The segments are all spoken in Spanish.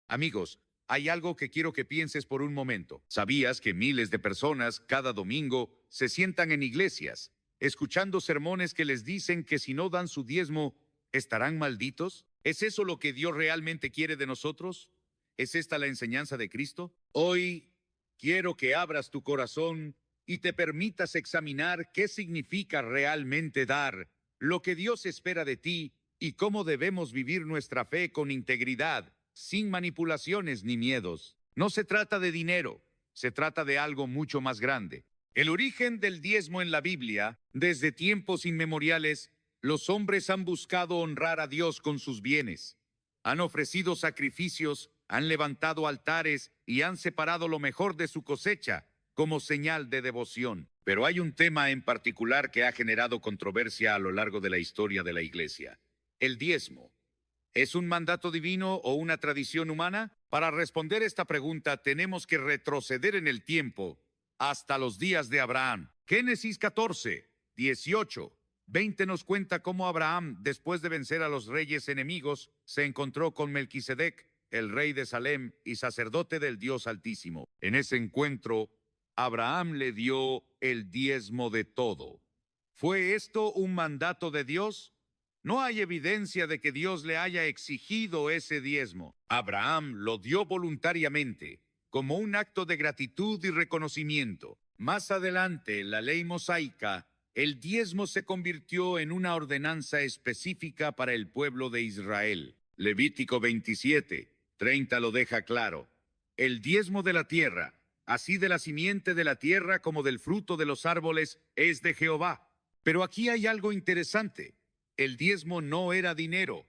Amigos, hay algo que quiero que pienses por un momento. ¿Sabías que miles de personas cada domingo se sientan en iglesias, escuchando sermones que les dicen que si no dan su diezmo, estarán malditos? ¿Es eso lo que Dios realmente quiere de nosotros? ¿Es esta la enseñanza de Cristo? Hoy quiero que abras tu corazón y te permitas examinar qué significa realmente dar, lo que Dios espera de ti y cómo debemos vivir nuestra fe con integridad, sin manipulaciones ni miedos. No se trata de dinero, se trata de algo mucho más grande. El origen del diezmo en la Biblia, desde tiempos inmemoriales, los hombres han buscado honrar a Dios con sus bienes. Han ofrecido sacrificios, han levantado altares y han separado lo mejor de su cosecha como señal de devoción. Pero hay un tema en particular que ha generado controversia a lo largo de la historia de la Iglesia: el diezmo. ¿Es un mandato divino o una tradición humana? Para responder esta pregunta tenemos que retroceder en el tiempo hasta los días de Abraham. Génesis 14, 18, 20 nos cuenta cómo Abraham, después de vencer a los reyes enemigos, se encontró con Melquisedec, el rey de Salem y sacerdote del Dios Altísimo. En ese encuentro, Abraham le dio el diezmo de todo. ¿Fue esto un mandato de Dios? No hay evidencia de que Dios le haya exigido ese diezmo. Abraham lo dio voluntariamente, como un acto de gratitud y reconocimiento. Más adelante, en la ley mosaica, el diezmo se convirtió en una ordenanza específica para el pueblo de Israel. Levítico 27, 30 lo deja claro. El diezmo de la tierra, así de la simiente de la tierra como del fruto de los árboles, es de Jehová. Pero aquí hay algo interesante. El diezmo no era dinero,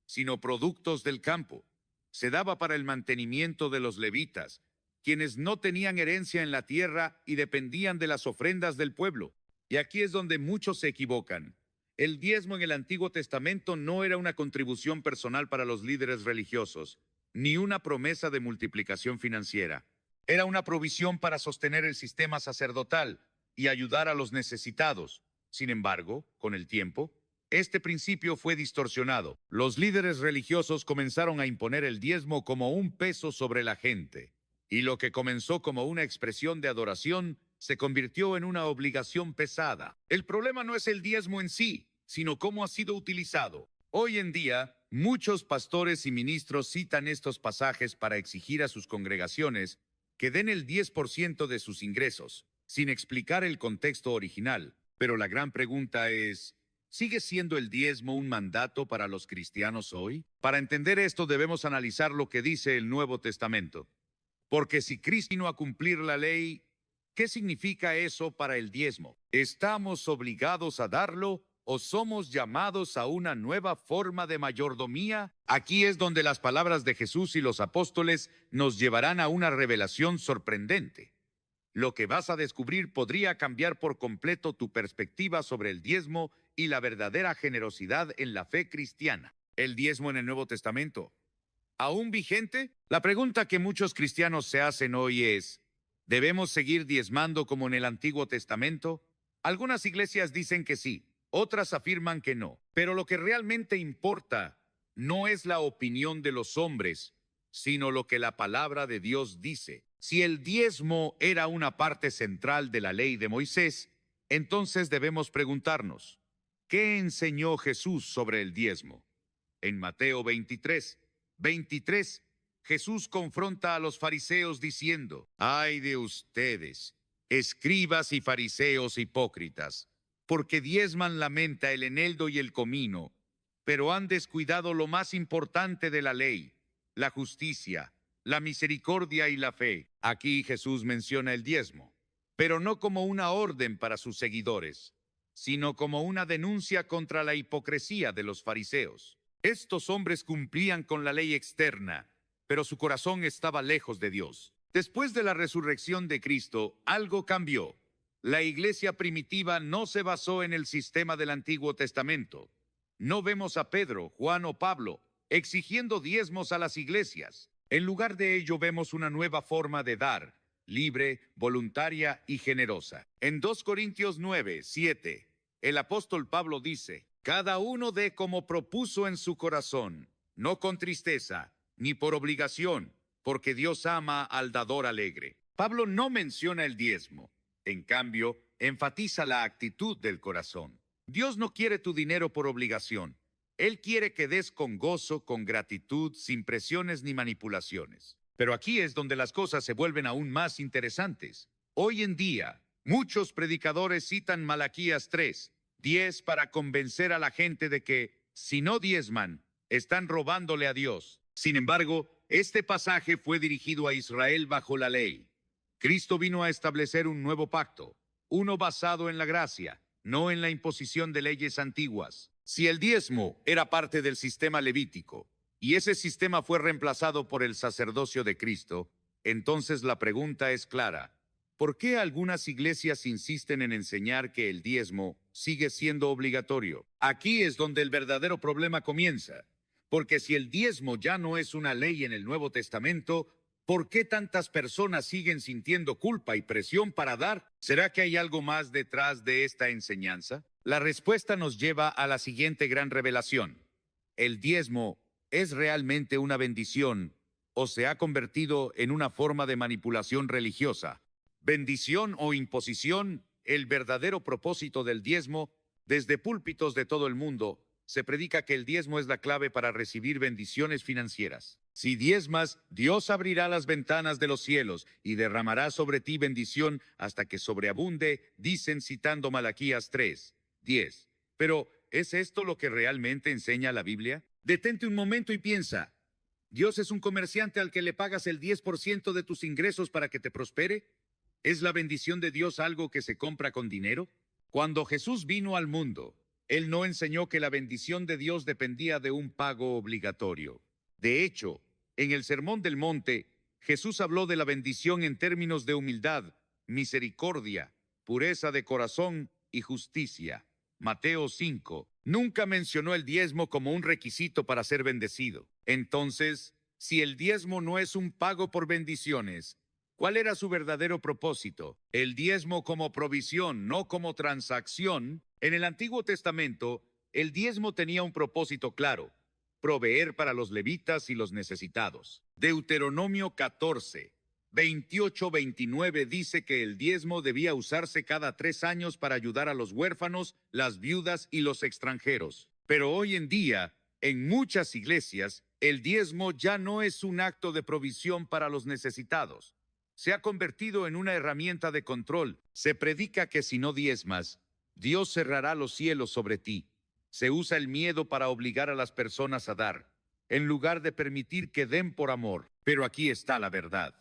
sino productos del campo. Se daba para el mantenimiento de los levitas, quienes no tenían herencia en la tierra y dependían de las ofrendas del pueblo. Y aquí es donde muchos se equivocan. El diezmo en el Antiguo Testamento no era una contribución personal para los líderes religiosos, ni una promesa de multiplicación financiera. Era una provisión para sostener el sistema sacerdotal y ayudar a los necesitados. Sin embargo, con el tiempo, este principio fue distorsionado. Los líderes religiosos comenzaron a imponer el diezmo como un peso sobre la gente, y lo que comenzó como una expresión de adoración se convirtió en una obligación pesada. El problema no es el diezmo en sí, sino cómo ha sido utilizado. Hoy en día, muchos pastores y ministros citan estos pasajes para exigir a sus congregaciones que den el 10% de sus ingresos, sin explicar el contexto original. Pero la gran pregunta es: ¿sigue siendo el diezmo un mandato para los cristianos hoy? Para entender esto debemos analizar lo que dice el Nuevo Testamento. Porque si Cristo vino a cumplir la ley, ¿qué significa eso para el diezmo? ¿Estamos obligados a darlo o somos llamados a una nueva forma de mayordomía? Aquí es donde las palabras de Jesús y los apóstoles nos llevarán a una revelación sorprendente. Lo que vas a descubrir podría cambiar por completo tu perspectiva sobre el diezmo y la verdadera generosidad en la fe cristiana. El diezmo en el Nuevo Testamento, ¿aún vigente? La pregunta que muchos cristianos se hacen hoy es: ¿debemos seguir diezmando como en el Antiguo Testamento? Algunas iglesias dicen que sí, otras afirman que no. Pero lo que realmente importa no es la opinión de los hombres, sino lo que la palabra de Dios dice. Si el diezmo era una parte central de la ley de Moisés, entonces debemos preguntarnos: ¿qué enseñó Jesús sobre el diezmo? En Mateo 23, Jesús confronta a los fariseos diciendo: «Ay de ustedes, escribas y fariseos hipócritas, porque diezman la menta, el eneldo y el comino, pero han descuidado lo más importante de la ley, la justicia, la misericordia y la fe». Aquí Jesús menciona el diezmo, pero no como una orden para sus seguidores, sino como una denuncia contra la hipocresía de los fariseos. Estos hombres cumplían con la ley externa, pero su corazón estaba lejos de Dios. Después de la resurrección de Cristo, algo cambió. La iglesia primitiva no se basó en el sistema del Antiguo Testamento. No vemos a Pedro, Juan o Pablo exigiendo diezmos a las iglesias. En lugar de ello, vemos una nueva forma de dar, libre, voluntaria y generosa. En 2 Corintios 9, 7, el apóstol Pablo dice: «Cada uno dé como propuso en su corazón, no con tristeza, ni por obligación, porque Dios ama al dador alegre. Pablo no menciona el diezmo. En cambio, enfatiza la actitud del corazón. Dios no quiere tu dinero por obligación. Él quiere que des con gozo, con gratitud, sin presiones ni manipulaciones. Pero aquí es donde las cosas se vuelven aún más interesantes. Hoy en día, muchos predicadores citan Malaquías 3:10 para convencer a la gente de que, si no diezman, están robándole a Dios. Sin embargo, este pasaje fue dirigido a Israel bajo la ley. Cristo vino a establecer un nuevo pacto, uno basado en la gracia, no en la imposición de leyes antiguas. Si el diezmo era parte del sistema levítico, y ese sistema fue reemplazado por el sacerdocio de Cristo, entonces la pregunta es clara. ¿Por qué algunas iglesias insisten en enseñar que el diezmo sigue siendo obligatorio? Aquí es donde el verdadero problema comienza. Porque si el diezmo ya no es una ley en el Nuevo Testamento, ¿por qué tantas personas siguen sintiendo culpa y presión para dar? ¿Será que hay algo más detrás de esta enseñanza? La respuesta nos lleva a la siguiente gran revelación. ¿El diezmo es realmente una bendición o se ha convertido en una forma de manipulación religiosa? Bendición o imposición, el verdadero propósito del diezmo, desde púlpitos de todo el mundo, se predica que el diezmo es la clave para recibir bendiciones financieras. Si diezmas, Dios abrirá las ventanas de los cielos y derramará sobre ti bendición hasta que sobreabunde, dicen citando Malaquías 3:10. Pero, ¿es esto lo que realmente enseña la Biblia? Detente un momento y piensa. ¿Dios es un comerciante al que le pagas el 10% de tus ingresos para que te prospere? ¿Es la bendición de Dios algo que se compra con dinero? Cuando Jesús vino al mundo, Él no enseñó que la bendición de Dios dependía de un pago obligatorio. De hecho, en el Sermón del Monte, Jesús habló de la bendición en términos de humildad, misericordia, pureza de corazón y justicia. Mateo 5. Nunca mencionó el diezmo como un requisito para ser bendecido. Entonces, si el diezmo no es un pago por bendiciones, ¿cuál era su verdadero propósito? El diezmo como provisión, no como transacción. En el Antiguo Testamento, el diezmo tenía un propósito claro: proveer para los levitas y los necesitados. Deuteronomio 14:28-29 dice que el diezmo debía usarse cada 3 años para ayudar a los huérfanos, las viudas y los extranjeros. Pero hoy en día, en muchas iglesias, el diezmo ya no es un acto de provisión para los necesitados. Se ha convertido en una herramienta de control. Se predica que si no diezmas, Dios cerrará los cielos sobre ti. Se usa el miedo para obligar a las personas a dar, en lugar de permitir que den por amor. Pero aquí está la verdad.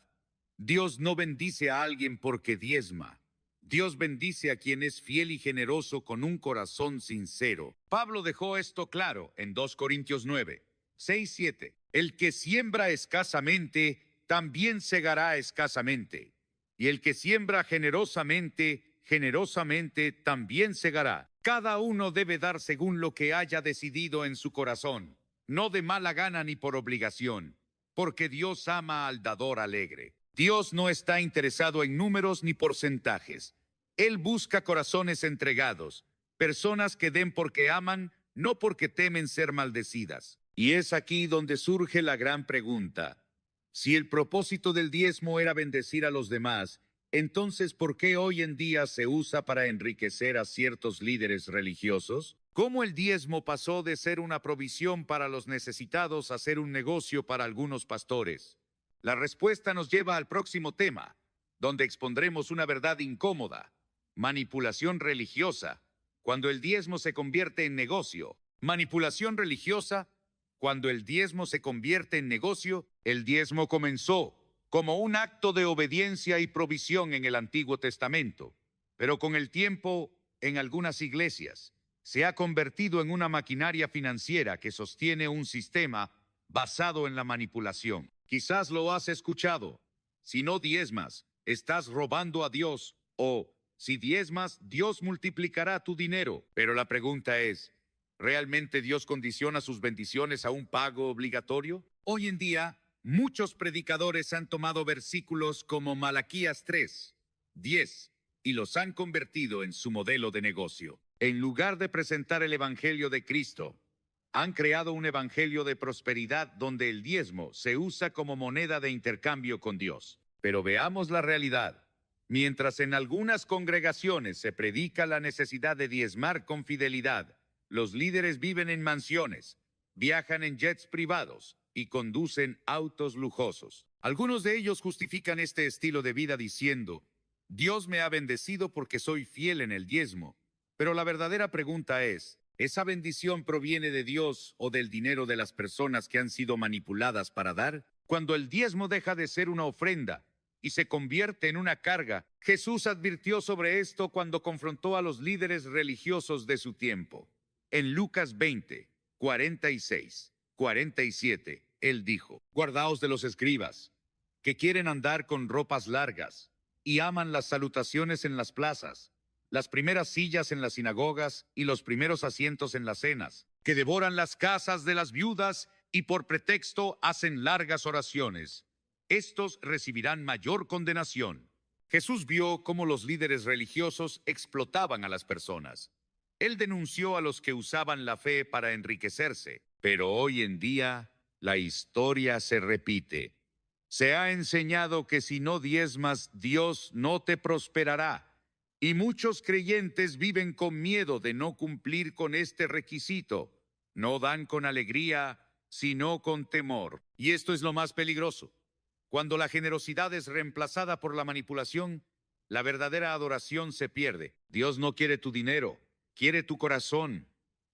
Dios no bendice a alguien porque diezma. Dios bendice a quien es fiel y generoso con un corazón sincero. Pablo dejó esto claro en 2 Corintios 9:6-7. El que siembra escasamente, también segará escasamente. Y el que siembra generosamente, generosamente también segará. Cada uno debe dar según lo que haya decidido en su corazón, no de mala gana ni por obligación, porque Dios ama al dador alegre. Dios no está interesado en números ni porcentajes. Él busca corazones entregados, personas que den porque aman, no porque temen ser maldecidas. Y es aquí donde surge la gran pregunta. Si el propósito del diezmo era bendecir a los demás, entonces, ¿por qué hoy en día se usa para enriquecer a ciertos líderes religiosos? ¿Cómo el diezmo pasó de ser una provisión para los necesitados a ser un negocio para algunos pastores? La respuesta nos lleva al próximo tema, donde expondremos una verdad incómoda: manipulación religiosa, cuando el diezmo se convierte en negocio. Manipulación religiosa, cuando el diezmo se convierte en negocio. El diezmo comenzó como un acto de obediencia y provisión en el Antiguo Testamento, pero con el tiempo, en algunas iglesias, se ha convertido en una maquinaria financiera que sostiene un sistema basado en la manipulación. Quizás lo has escuchado: si no diezmas, estás robando a Dios, o si diezmas, Dios multiplicará tu dinero. Pero la pregunta es, ¿realmente Dios condiciona sus bendiciones a un pago obligatorio? Hoy en día, muchos predicadores han tomado versículos como Malaquías 3:10 y los han convertido en su modelo de negocio. En lugar de presentar el Evangelio de Cristo, Han creado un evangelio de prosperidad donde el diezmo se usa como moneda de intercambio con Dios. Pero veamos la realidad. Mientras en algunas congregaciones se predica la necesidad de diezmar con fidelidad, los líderes viven en mansiones, viajan en jets privados y conducen autos lujosos. Algunos de ellos justifican este estilo de vida diciendo: Dios me ha bendecido porque soy fiel en el diezmo. Pero la verdadera pregunta es: ¿esa bendición proviene de Dios o del dinero de las personas que han sido manipuladas para dar? Cuando el diezmo deja de ser una ofrenda y se convierte en una carga, Jesús advirtió sobre esto cuando confrontó a los líderes religiosos de su tiempo. En Lucas 20, 46, 47, él dijo: Guardaos de los escribas, que quieren andar con ropas largas y aman las salutaciones en las plazas, las primeras sillas en las sinagogas y los primeros asientos en las cenas, que devoran las casas de las viudas y por pretexto hacen largas oraciones. Estos recibirán mayor condenación. Jesús vio cómo los líderes religiosos explotaban a las personas. Él denunció a los que usaban la fe para enriquecerse, pero hoy en día la historia se repite. Se ha enseñado que si no diezmas, Dios no te prosperará. Y muchos creyentes viven con miedo de no cumplir con este requisito. No dan con alegría, sino con temor. Y esto es lo más peligroso. Cuando la generosidad es reemplazada por la manipulación, la verdadera adoración se pierde. Dios no quiere tu dinero, quiere tu corazón.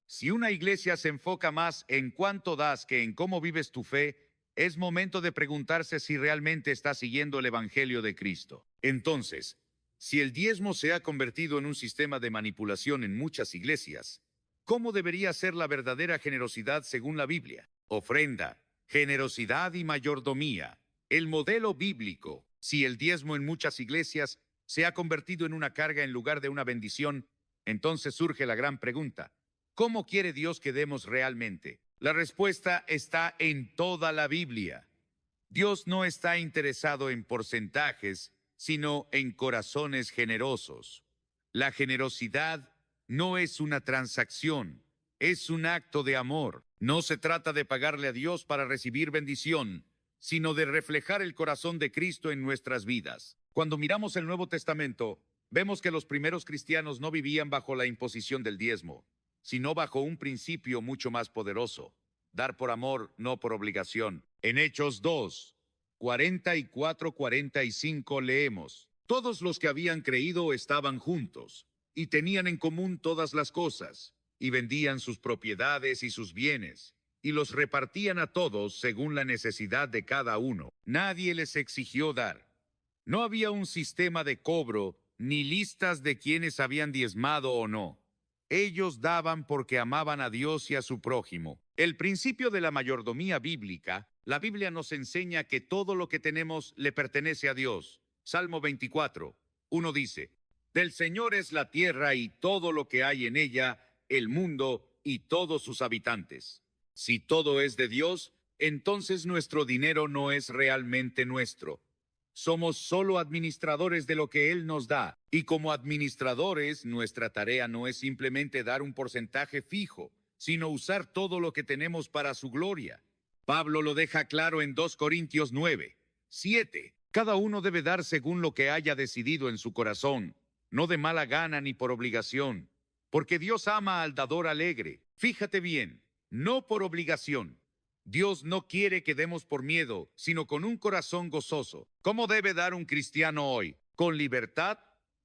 Si una iglesia se enfoca más en cuánto das que en cómo vives tu fe, es momento de preguntarse si realmente está siguiendo el Evangelio de Cristo. Entonces, si el diezmo se ha convertido en un sistema de manipulación en muchas iglesias, ¿cómo debería ser la verdadera generosidad según la Biblia? Ofrenda, generosidad y mayordomía. El modelo bíblico. Si el diezmo en muchas iglesias se ha convertido en una carga en lugar de una bendición, entonces surge la gran pregunta: ¿cómo quiere Dios que demos realmente? La respuesta está en toda la Biblia. Dios no está interesado en porcentajes, sino en corazones generosos. La generosidad no es una transacción, es un acto de amor. No se trata de pagarle a Dios para recibir bendición, sino de reflejar el corazón de Cristo en nuestras vidas. Cuando miramos el Nuevo Testamento, vemos que los primeros cristianos no vivían bajo la imposición del diezmo, sino bajo un principio mucho más poderoso: dar por amor, no por obligación. En Hechos 2, 44-45 leemos: Todos los que habían creído estaban juntos, y tenían en común todas las cosas, y vendían sus propiedades y sus bienes, y los repartían a todos según la necesidad de cada uno. Nadie les exigió dar. No había un sistema de cobro, ni listas de quienes habían diezmado o no. Ellos daban porque amaban a Dios y a su prójimo. El principio de la mayordomía bíblica. La Biblia nos enseña que todo lo que tenemos le pertenece a Dios. Salmo 24, 1 dice: Del Señor es la tierra y todo lo que hay en ella, el mundo y todos sus habitantes. Si todo es de Dios, entonces nuestro dinero no es realmente nuestro. Somos solo administradores de lo que Él nos da. Y como administradores, nuestra tarea no es simplemente dar un porcentaje fijo, sino usar todo lo que tenemos para su gloria. Pablo lo deja claro en 2 Corintios 9, 7. Cada uno debe dar según lo que haya decidido en su corazón, no de mala gana ni por obligación, porque Dios ama al dador alegre. Fíjate bien. No por obligación. Dios no quiere que demos por miedo, sino con un corazón gozoso. ¿Cómo debe dar un cristiano hoy? ¿Con libertad?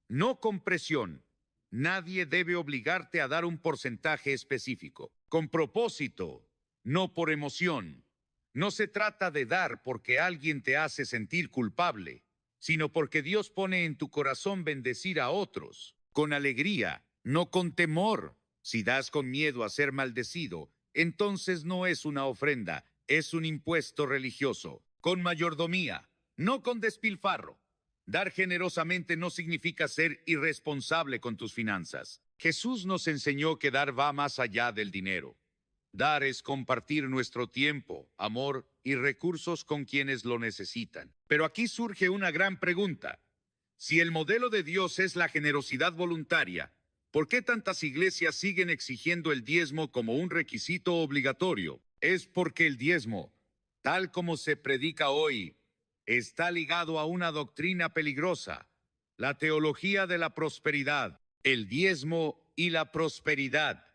No con presión. Nadie debe obligarte a dar un porcentaje específico. Con propósito, no por emoción. No se trata de dar porque alguien te hace sentir culpable, sino porque Dios pone en tu corazón bendecir a otros. Con alegría, no con temor. Si das con miedo a ser maldecido, entonces no es una ofrenda, es un impuesto religioso. Con mayordomía, no con despilfarro. Dar generosamente no significa ser irresponsable con tus finanzas. Jesús nos enseñó que dar va más allá del dinero. Dar es compartir nuestro tiempo, amor y recursos con quienes lo necesitan. Pero aquí surge una gran pregunta. Si el modelo de Dios es la generosidad voluntaria, ¿Por qué tantas iglesias siguen exigiendo el diezmo como un requisito obligatorio? Es porque el diezmo, tal como se predica hoy, está ligado a una doctrina peligrosa, la teología de la prosperidad, el diezmo y la prosperidad.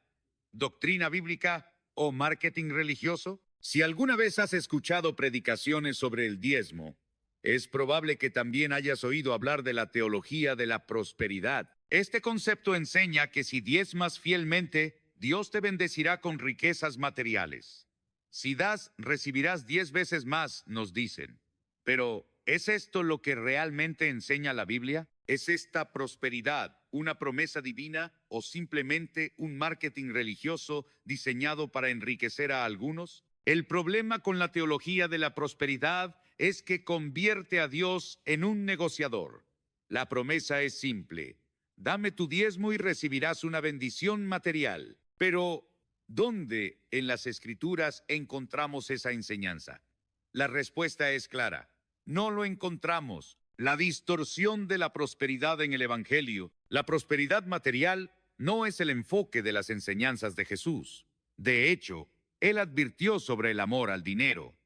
¿Doctrina bíblica o marketing religioso? Si alguna vez has escuchado predicaciones sobre el diezmo, es probable que también hayas oído hablar de la teología de la prosperidad. Este concepto enseña que si diezmas fielmente, Dios te bendecirá con riquezas materiales. Si das, recibirás 10 veces más, nos dicen. Pero, ¿es esto lo que realmente enseña la Biblia? ¿Es esta prosperidad una promesa divina o simplemente un marketing religioso diseñado para enriquecer a algunos? El problema con la teología de la prosperidad es que convierte a Dios en un negociador. La promesa es simple: dame tu diezmo y recibirás una bendición material. Pero, ¿dónde en las Escrituras encontramos esa enseñanza? La respuesta es clara: no lo encontramos. La distorsión de la prosperidad en el Evangelio, la prosperidad material, no es el enfoque de las enseñanzas de Jesús. De hecho, Él advirtió sobre el amor al dinero.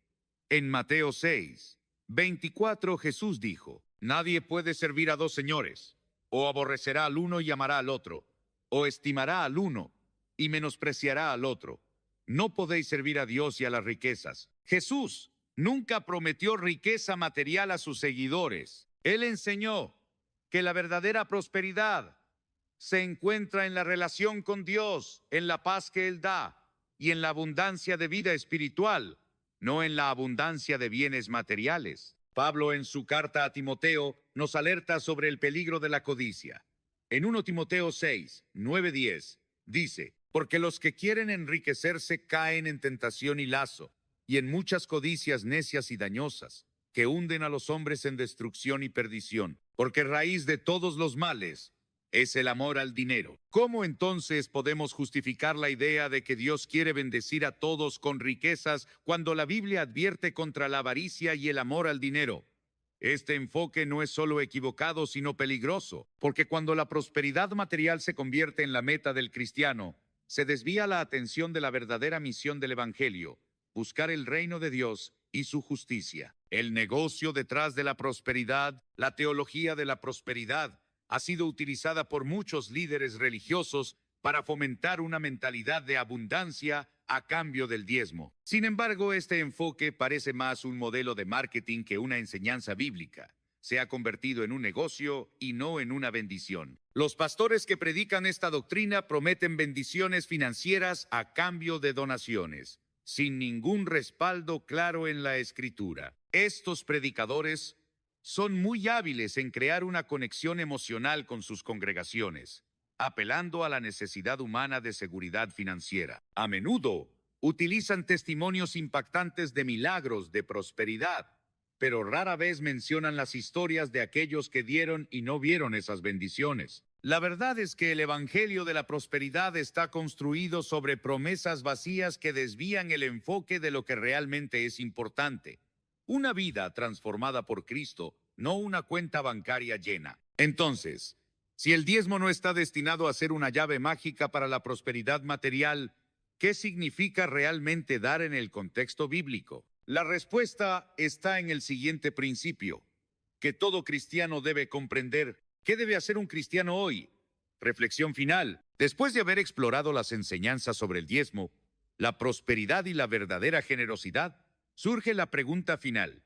En Mateo 6:24 Jesús dijo: nadie puede servir a dos señores. O aborrecerá al uno y amará al otro, o estimará al uno y menospreciará al otro. No podéis servir a Dios y a las riquezas. Jesús nunca prometió riqueza material a sus seguidores. Él enseñó que la verdadera prosperidad se encuentra en la relación con Dios, en la paz que Él da y en la abundancia de vida espiritual, no en la abundancia de bienes materiales. Pablo, en su carta a Timoteo, nos alerta sobre el peligro de la codicia. En 1 Timoteo 6:9-10 dice: porque los que quieren enriquecerse caen en tentación y lazo, y en muchas codicias necias y dañosas, que hunden a los hombres en destrucción y perdición, porque raíz de todos los males es el amor al dinero. ¿Cómo entonces podemos justificar la idea de que Dios quiere bendecir a todos con riquezas cuando la Biblia advierte contra la avaricia y el amor al dinero? Este enfoque no es solo equivocado, sino peligroso, porque cuando la prosperidad material se convierte en la meta del cristiano, se desvía la atención de la verdadera misión del Evangelio: buscar el reino de Dios y su justicia. El negocio detrás de la prosperidad, la teología de la prosperidad, ha sido utilizada por muchos líderes religiosos para fomentar una mentalidad de abundancia a cambio del diezmo. Sin embargo, este enfoque parece más un modelo de marketing que una enseñanza bíblica. Se ha convertido en un negocio y no en una bendición. Los pastores que predican esta doctrina prometen bendiciones financieras a cambio de donaciones, sin ningún respaldo claro en la Escritura. Estos predicadores son muy hábiles en crear una conexión emocional con sus congregaciones, apelando a la necesidad humana de seguridad financiera. A menudo utilizan testimonios impactantes de milagros de prosperidad, pero rara vez mencionan las historias de aquellos que dieron y no vieron esas bendiciones. La verdad es que el Evangelio de la prosperidad está construido sobre promesas vacías que desvían el enfoque de lo que realmente es importante: una vida transformada por Cristo, no una cuenta bancaria llena. Entonces, si el diezmo no está destinado a ser una llave mágica para la prosperidad material, ¿qué significa realmente dar en el contexto bíblico? La respuesta está en el siguiente principio, que todo cristiano debe comprender. ¿Qué debe hacer un cristiano hoy? Reflexión final. Después de haber explorado las enseñanzas sobre el diezmo, la prosperidad y la verdadera generosidad, surge la pregunta final: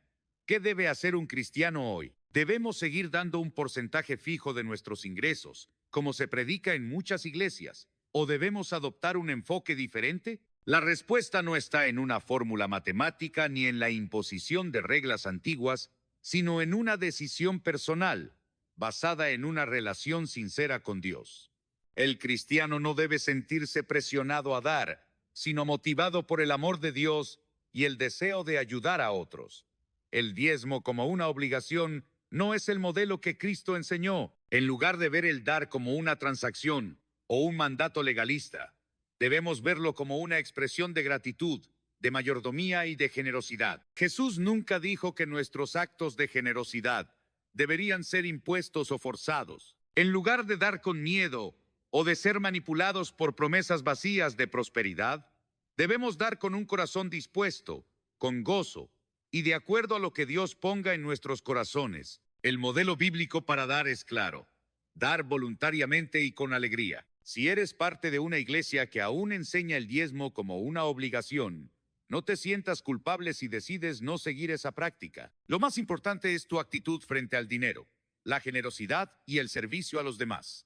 ¿qué debe hacer un cristiano hoy? ¿Debemos seguir dando un porcentaje fijo de nuestros ingresos, como se predica en muchas iglesias, o debemos adoptar un enfoque diferente? La respuesta no está en una fórmula matemática ni en la imposición de reglas antiguas, sino en una decisión personal, basada en una relación sincera con Dios. El cristiano no debe sentirse presionado a dar, sino motivado por el amor de Dios y el deseo de ayudar a otros. El diezmo como una obligación no es el modelo que Cristo enseñó. En lugar de ver el dar como una transacción o un mandato legalista, debemos verlo como una expresión de gratitud, de mayordomía y de generosidad. Jesús nunca dijo que nuestros actos de generosidad deberían ser impuestos o forzados. En lugar de dar con miedo, o de ser manipulados por promesas vacías de prosperidad. Debemos dar con un corazón dispuesto, con gozo, y de acuerdo a lo que Dios ponga en nuestros corazones. El modelo bíblico para dar es claro: dar voluntariamente y con alegría. Si eres parte de una iglesia que aún enseña el diezmo como una obligación, no te sientas culpable si decides no seguir esa práctica. Lo más importante es tu actitud frente al dinero, la generosidad y el servicio a los demás.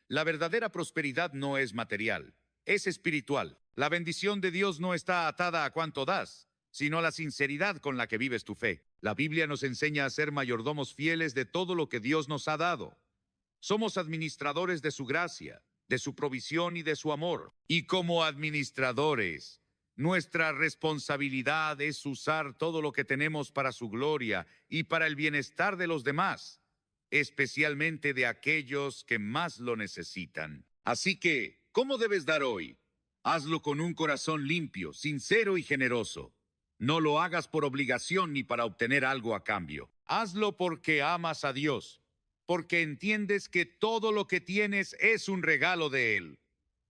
La verdadera prosperidad no es material, es espiritual. La bendición de Dios no está atada a cuánto das, sino a la sinceridad con la que vives tu fe. La Biblia nos enseña a ser mayordomos fieles de todo lo que Dios nos ha dado. Somos administradores de su gracia, de su provisión y de su amor. Y como administradores, nuestra responsabilidad es usar todo lo que tenemos para su gloria y para el bienestar de los demás, especialmente de aquellos que más lo necesitan. Así que, ¿cómo debes dar hoy? Hazlo con un corazón limpio, sincero y generoso. No lo hagas por obligación ni para obtener algo a cambio. Hazlo porque amas a Dios, porque entiendes que todo lo que tienes es un regalo de Él,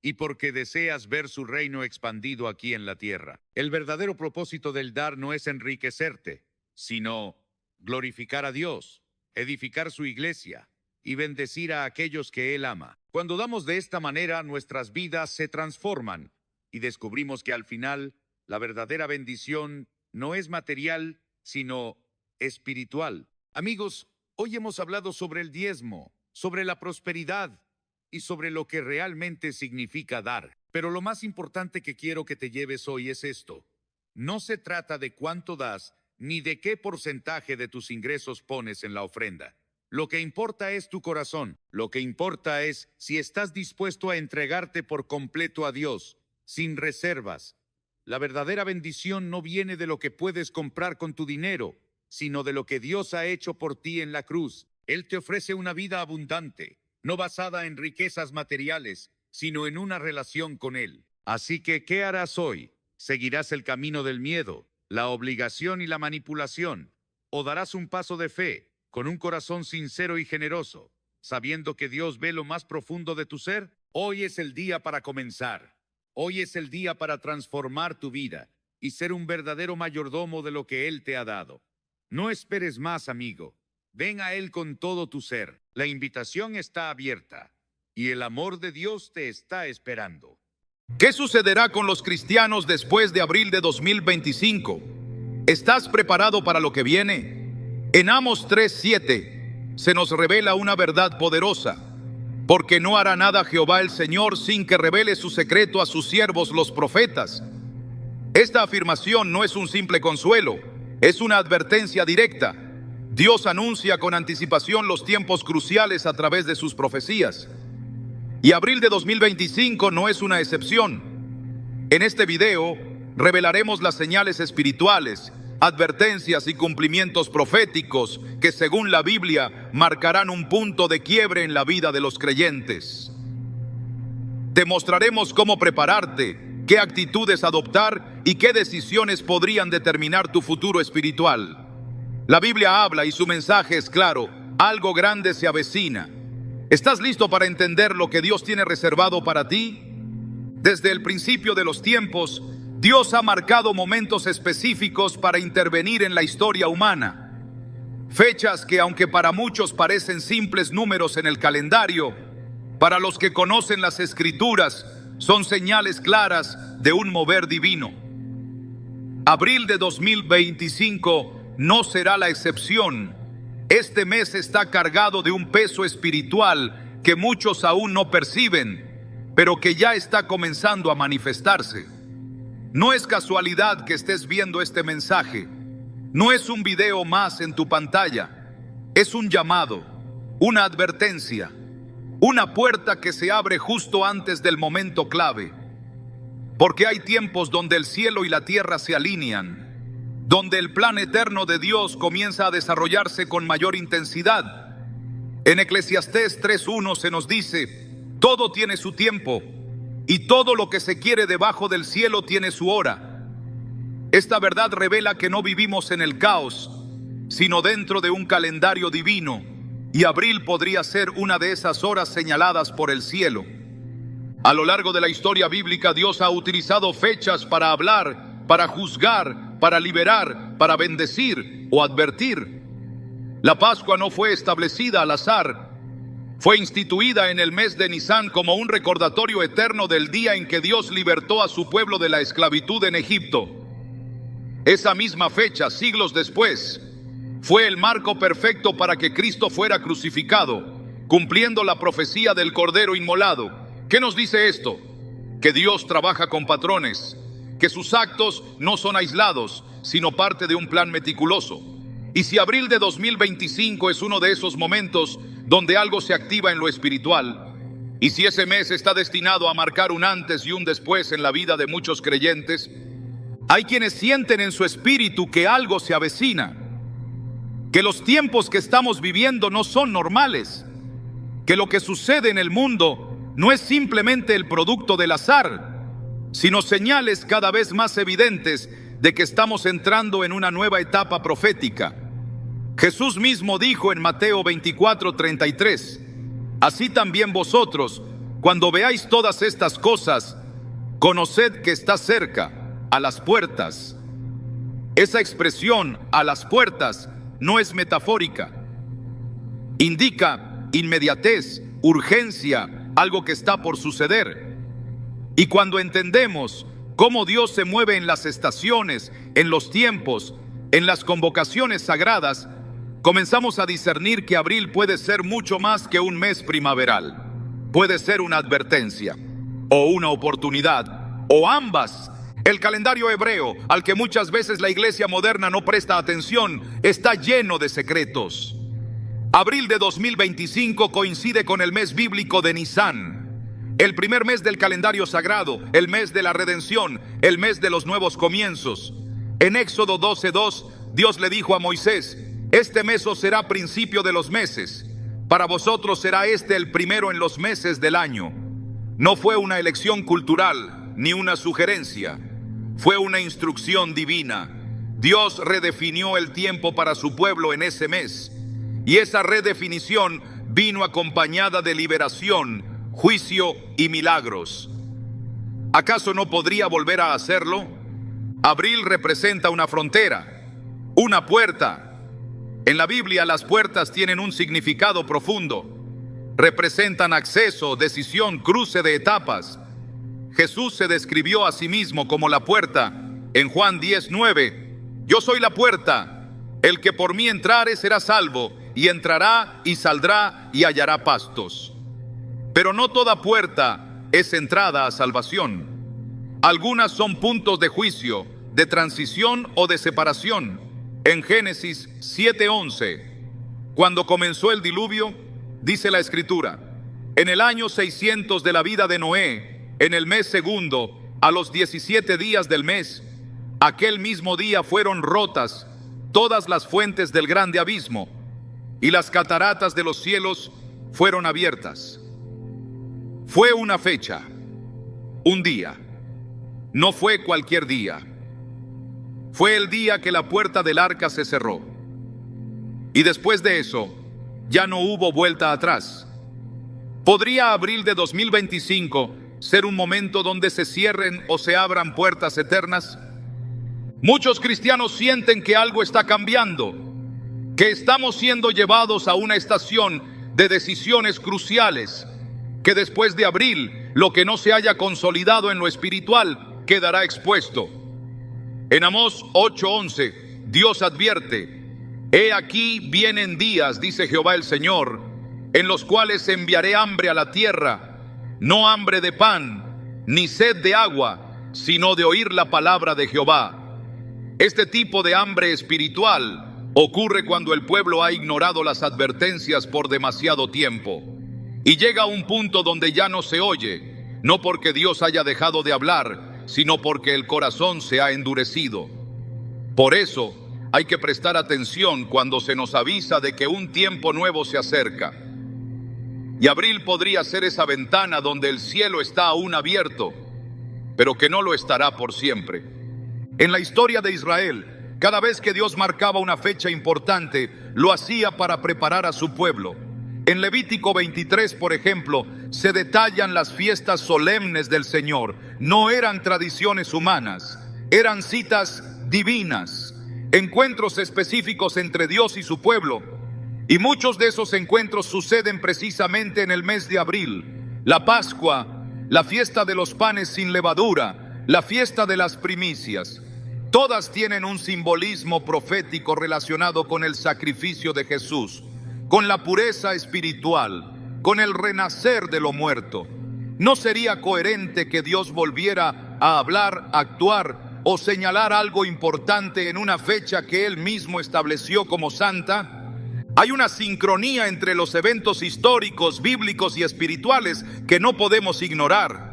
y porque deseas ver su reino expandido aquí en la tierra. El verdadero propósito del dar no es enriquecerte, sino glorificar a Dios, edificar su iglesia y bendecir a aquellos que Él ama. Cuando damos de esta manera, nuestras vidas se transforman y descubrimos que al final la verdadera bendición no es material, sino espiritual. Amigos, hoy hemos hablado sobre el diezmo, sobre la prosperidad y sobre lo que realmente significa dar. Pero lo más importante que quiero que te lleves hoy es esto: no se trata de cuánto das, ni de qué porcentaje de tus ingresos pones en la ofrenda. Lo que importa es tu corazón. Lo que importa es si estás dispuesto a entregarte por completo a Dios, sin reservas. La verdadera bendición no viene de lo que puedes comprar con tu dinero, sino de lo que Dios ha hecho por ti en la cruz. Él te ofrece una vida abundante, no basada en riquezas materiales, sino en una relación con Él. Así que, ¿qué harás hoy? ¿Seguirás el camino del miedo, la obligación y la manipulación? ¿O darás un paso de fe, con un corazón sincero y generoso, sabiendo que Dios ve lo más profundo de tu ser? Hoy es el día para comenzar. Hoy es el día para transformar tu vida y ser un verdadero mayordomo de lo que Él te ha dado. No esperes más, amigo. Ven a Él con todo tu ser. La invitación está abierta y el amor de Dios te está esperando. ¿Qué sucederá con los cristianos después de abril de 2025? ¿Estás preparado para lo que viene? En Amos 3:7 se nos revela una verdad poderosa. Porque no hará nada Jehová el Señor sin que revele su secreto a sus siervos los profetas. Esta afirmación no es un simple consuelo, es una advertencia directa. Dios anuncia con anticipación los tiempos cruciales a través de sus profecías. Y abril de 2025 no es una excepción. En este video revelaremos las señales espirituales, advertencias y cumplimientos proféticos que, según la Biblia, marcarán un punto de quiebre en la vida de los creyentes. Te mostraremos cómo prepararte, qué actitudes adoptar y qué decisiones podrían determinar tu futuro espiritual. La Biblia habla y su mensaje es claro: algo grande se avecina. ¿Estás listo para entender lo que Dios tiene reservado para ti? Desde el principio de los tiempos, Dios ha marcado momentos específicos para intervenir en la historia humana. Fechas que, aunque para muchos parecen simples números en el calendario, para los que conocen las Escrituras son señales claras de un mover divino. Abril de 2025 no será la excepción. Este mes está cargado de un peso espiritual que muchos aún no perciben, pero que ya está comenzando a manifestarse. No es casualidad que estés viendo este mensaje. No es un video más en tu pantalla. Es un llamado, una advertencia, una puerta que se abre justo antes del momento clave. Porque hay tiempos donde el cielo y la tierra se alinean, donde el plan eterno de Dios comienza a desarrollarse con mayor intensidad. En Eclesiastés 3:1 se nos dice: todo tiene su tiempo, y todo lo que se quiere debajo del cielo tiene su hora. Esta verdad revela que no vivimos en el caos, sino dentro de un calendario divino, y abril podría ser una de esas horas señaladas por el cielo. A lo largo de la historia bíblica, Dios ha utilizado fechas para hablar, para juzgar, para liberar, para bendecir o advertir. La Pascua no fue establecida al azar. Fue instituida en el mes de Nisan como un recordatorio eterno del día en que Dios libertó a su pueblo de la esclavitud en Egipto. Esa misma fecha, siglos después, fue el marco perfecto para que Cristo fuera crucificado, cumpliendo la profecía del Cordero inmolado. ¿Qué nos dice esto? Que Dios trabaja con patrones, que sus actos no son aislados, sino parte de un plan meticuloso. Y si abril de 2025 es uno de esos momentos donde algo se activa en lo espiritual, y si ese mes está destinado a marcar un antes y un después en la vida de muchos creyentes, hay quienes sienten en su espíritu que algo se avecina, que los tiempos que estamos viviendo no son normales, que lo que sucede en el mundo no es simplemente el producto del azar, sino señales cada vez más evidentes de que estamos entrando en una nueva etapa profética. Jesús mismo dijo en Mateo 24:33, así también vosotros, cuando veáis todas estas cosas, conoced que está cerca, a las puertas. Esa expresión, a las puertas, no es metafórica. Indica inmediatez, urgencia, algo que está por suceder. Y cuando entendemos cómo Dios se mueve en las estaciones, en los tiempos, en las convocaciones sagradas, comenzamos a discernir que abril puede ser mucho más que un mes primaveral. Puede ser una advertencia, o una oportunidad, o ambas. El calendario hebreo, al que muchas veces la iglesia moderna no presta atención, está lleno de secretos. Abril de 2025 coincide con el mes bíblico de Nisan, el primer mes del calendario sagrado, el mes de la redención, el mes de los nuevos comienzos. En Éxodo 12:2, Dios le dijo a Moisés, este mes os será principio de los meses, para vosotros será este el primero en los meses del año. No fue una elección cultural, ni una sugerencia, fue una instrucción divina. Dios redefinió el tiempo para su pueblo en ese mes. Y esa redefinición vino acompañada de liberación, juicio y milagros. ¿Acaso no podría volver a hacerlo? Abril representa una frontera, una puerta. En la Biblia las puertas tienen un significado profundo. Representan acceso, decisión, cruce de etapas. Jesús se describió a sí mismo como la puerta. En Juan 10:9, yo soy la puerta, el que por mí entrare será salvo, y entrará y saldrá y hallará pastos. Pero no toda puerta es entrada a salvación. Algunas son puntos de juicio, de transición o de separación. En Génesis 7:11, cuando comenzó el diluvio, dice la Escritura, en el año 600 de la vida de Noé, en el mes segundo, a los 17 días del mes, aquel mismo día fueron rotas todas las fuentes del grande abismo, y las cataratas de los cielos fueron abiertas. Fue una fecha, un día. No fue cualquier día. Fue el día que la puerta del arca se cerró. Y después de eso, ya no hubo vuelta atrás. ¿Podría abril de 2025 ser un momento donde se cierren o se abran puertas eternas? Muchos cristianos sienten que algo está cambiando, que estamos siendo llevados a una estación de decisiones cruciales, que después de abril, lo que no se haya consolidado en lo espiritual quedará expuesto. En Amós 8:11, Dios advierte, he aquí vienen días, dice Jehová el Señor, en los cuales enviaré hambre a la tierra, no hambre de pan, ni sed de agua, sino de oír la palabra de Jehová. Este tipo de hambre espiritual ocurre cuando el pueblo ha ignorado las advertencias por demasiado tiempo y llega a un punto donde ya no se oye, no porque Dios haya dejado de hablar, sino porque el corazón se ha endurecido. Por eso hay que prestar atención cuando se nos avisa de que un tiempo nuevo se acerca. Y abril podría ser esa ventana donde el cielo está aún abierto, pero que no lo estará por siempre. En la historia de Israel, cada vez que Dios marcaba una fecha importante, lo hacía para preparar a su pueblo. En Levítico 23, por ejemplo, se detallan las fiestas solemnes del Señor. No eran tradiciones humanas, eran citas divinas, encuentros específicos entre Dios y su pueblo. Y muchos de esos encuentros suceden precisamente en el mes de abril. La Pascua, la fiesta de los panes sin levadura, la fiesta de las primicias. Todas tienen un simbolismo profético relacionado con el sacrificio de Jesús, con la pureza espiritual, con el renacer de lo muerto. ¿No sería coherente que Dios volviera a hablar, actuar o señalar algo importante en una fecha que Él mismo estableció como santa? Hay una sincronía entre los eventos históricos, bíblicos y espirituales que no podemos ignorar.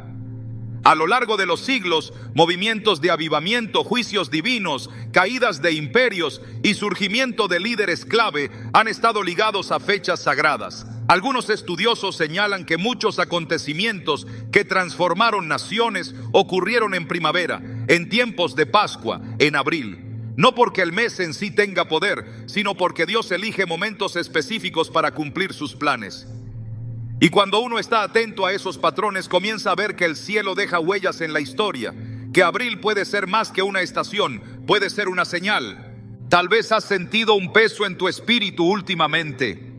A lo largo de los siglos, movimientos de avivamiento, juicios divinos, caídas de imperios y surgimiento de líderes clave han estado ligados a fechas sagradas. Algunos estudiosos señalan que muchos acontecimientos que transformaron naciones ocurrieron en primavera, en tiempos de Pascua, en abril. No porque el mes en sí tenga poder, sino porque Dios elige momentos específicos para cumplir sus planes. Y cuando uno está atento a esos patrones, comienza a ver que el cielo deja huellas en la historia, que abril puede ser más que una estación, puede ser una señal. Tal vez has sentido un peso en tu espíritu últimamente,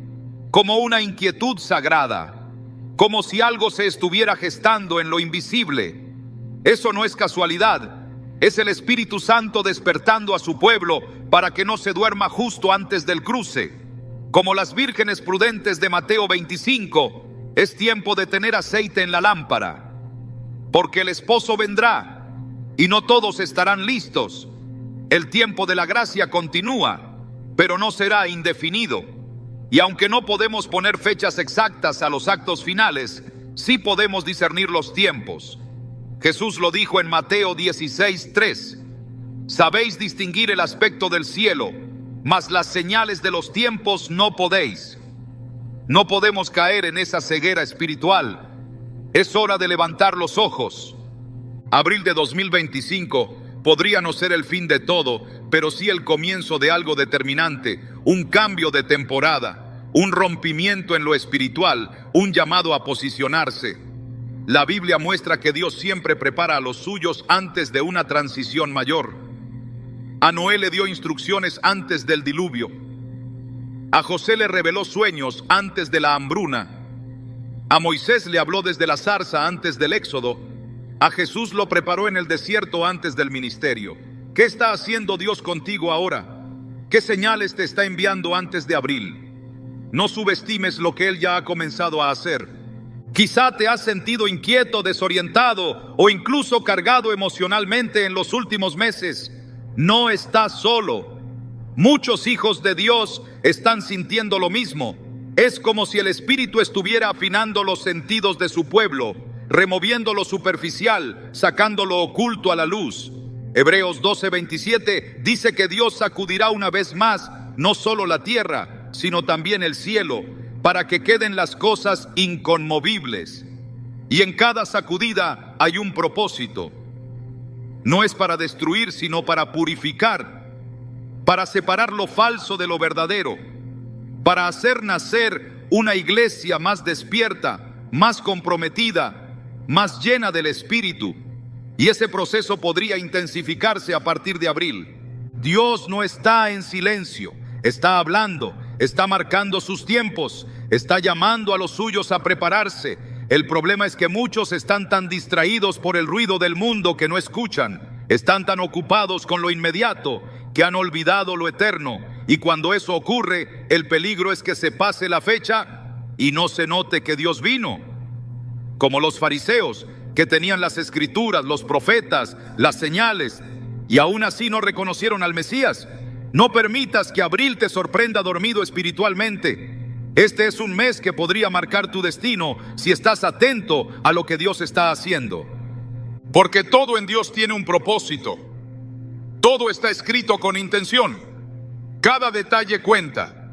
como una inquietud sagrada, como si algo se estuviera gestando en lo invisible. Eso no es casualidad, es el Espíritu Santo despertando a su pueblo para que no se duerma justo antes del cruce. Como las vírgenes prudentes de Mateo 25, es tiempo de tener aceite en la lámpara, porque el esposo vendrá y no todos estarán listos. El tiempo de la gracia continúa, pero no será indefinido. Y aunque no podemos poner fechas exactas a los actos finales, sí podemos discernir los tiempos. Jesús lo dijo en Mateo 16:3. Sabéis distinguir el aspecto del cielo, mas las señales de los tiempos no podéis. No podemos caer en esa ceguera espiritual. Es hora de levantar los ojos. Abril de 2025 podría no ser el fin de todo, pero sí el comienzo de algo determinante, un cambio de temporada, un rompimiento en lo espiritual, un llamado a posicionarse. La Biblia muestra que Dios siempre prepara a los suyos antes de una transición mayor. A Noé le dio instrucciones antes del diluvio. A José le reveló sueños antes de la hambruna. A Moisés le habló desde la zarza antes del éxodo. A Jesús lo preparó en el desierto antes del ministerio. ¿Qué está haciendo Dios contigo ahora? ¿Qué señales te está enviando antes de abril? No subestimes lo que Él ya ha comenzado a hacer. Quizá te has sentido inquieto, desorientado o incluso cargado emocionalmente en los últimos meses. No estás solo. Muchos hijos de Dios están sintiendo lo mismo. Es como si el Espíritu estuviera afinando los sentidos de su pueblo, removiendo lo superficial, sacando lo oculto a la luz. Hebreos 12:27 dice que Dios sacudirá una vez más no solo la tierra, sino también el cielo, para que queden las cosas inconmovibles. Y en cada sacudida hay un propósito. No es para destruir, sino para purificar, para separar lo falso de lo verdadero, para hacer nacer una iglesia más despierta, más comprometida, más llena del Espíritu. Y ese proceso podría intensificarse a partir de abril. Dios no está en silencio, está hablando, está marcando sus tiempos, está llamando a los suyos a prepararse. El problema es que muchos están tan distraídos por el ruido del mundo que no escuchan. Están tan ocupados con lo inmediato que han olvidado lo eterno. Y cuando eso ocurre, el peligro es que se pase la fecha y no se note que Dios vino. Como los fariseos, que tenían las escrituras, los profetas, las señales, y aún así no reconocieron al Mesías. No permitas que abril te sorprenda dormido espiritualmente. Este es un mes que podría marcar tu destino si estás atento a lo que Dios está haciendo. Porque todo en Dios tiene un propósito. Todo está escrito con intención. Cada detalle cuenta.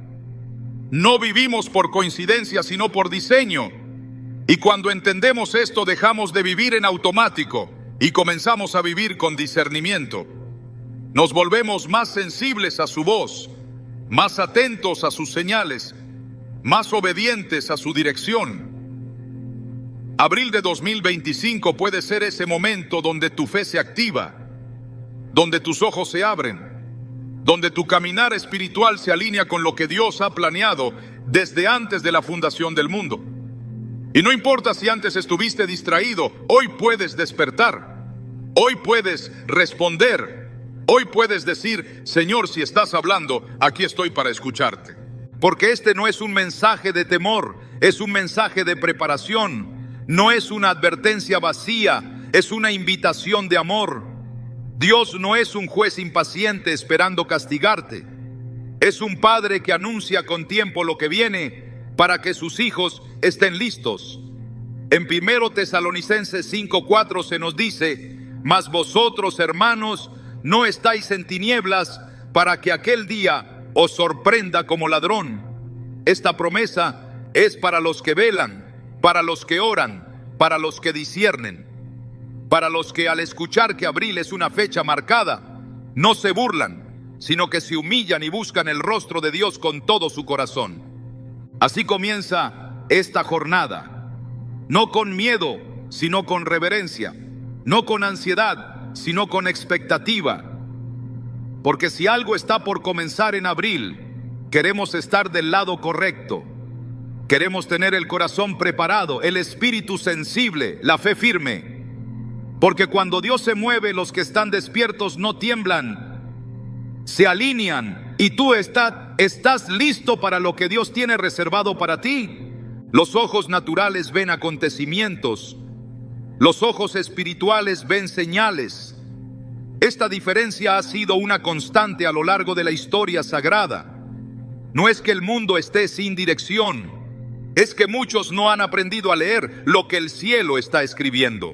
No vivimos por coincidencia, sino por diseño. Y cuando entendemos esto, dejamos de vivir en automático y comenzamos a vivir con discernimiento. Nos volvemos más sensibles a su voz, más atentos a sus señales, más obedientes a su dirección. Abril de 2025 puede ser ese momento donde tu fe se activa, donde tus ojos se abren, donde tu caminar espiritual se alinea con lo que Dios ha planeado desde antes de la fundación del mundo. Y no importa si antes estuviste distraído, hoy puedes despertar, hoy puedes responder, hoy puedes decir: Señor, si estás hablando, aquí estoy para escucharte. Porque este no es un mensaje de temor, es un mensaje de preparación. No es una advertencia vacía, es una invitación de amor. Dios no es un juez impaciente esperando castigarte. Es un padre que anuncia con tiempo lo que viene para que sus hijos estén listos. En 1 Tesalonicenses 5:4 se nos dice: mas vosotros, hermanos, no estáis en tinieblas para que aquel día os sorprenda como ladrón. Esta promesa es para los que velan, para los que oran, para los que disciernen, para los que al escuchar que abril es una fecha marcada, no se burlan, sino que se humillan y buscan el rostro de Dios con todo su corazón. Así comienza esta jornada, no con miedo, sino con reverencia, no con ansiedad, sino con expectativa. Porque si algo está por comenzar en abril, queremos estar del lado correcto. Queremos tener el corazón preparado, el espíritu sensible, la fe firme. Porque cuando Dios se mueve, los que están despiertos no tiemblan, se alinean, y tú estás listo para lo que Dios tiene reservado para ti. Los ojos naturales ven acontecimientos, los ojos espirituales ven señales. Esta diferencia ha sido una constante a lo largo de la historia sagrada. No es que el mundo esté sin dirección, es que muchos no han aprendido a leer lo que el cielo está escribiendo.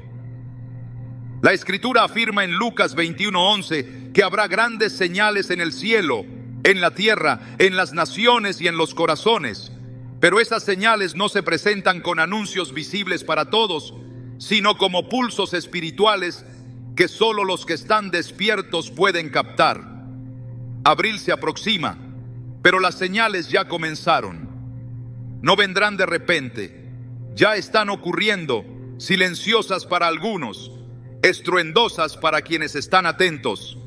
La Escritura afirma en Lucas 21:11 que habrá grandes señales en el cielo, en la tierra, en las naciones y en los corazones. Pero esas señales no se presentan con anuncios visibles para todos, sino como pulsos espirituales que solo los que están despiertos pueden captar. Abril se aproxima, pero las señales ya comenzaron. No vendrán de repente, ya están ocurriendo, silenciosas para algunos, estruendosas para quienes están atentos.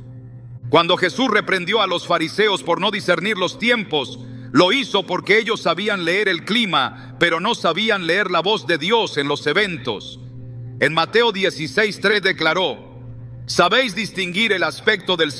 Cuando Jesús reprendió a los fariseos por no discernir los tiempos, lo hizo porque ellos sabían leer el clima, pero no sabían leer la voz de Dios en los eventos. En Mateo 16:3 declaró: ¿sabéis distinguir el aspecto del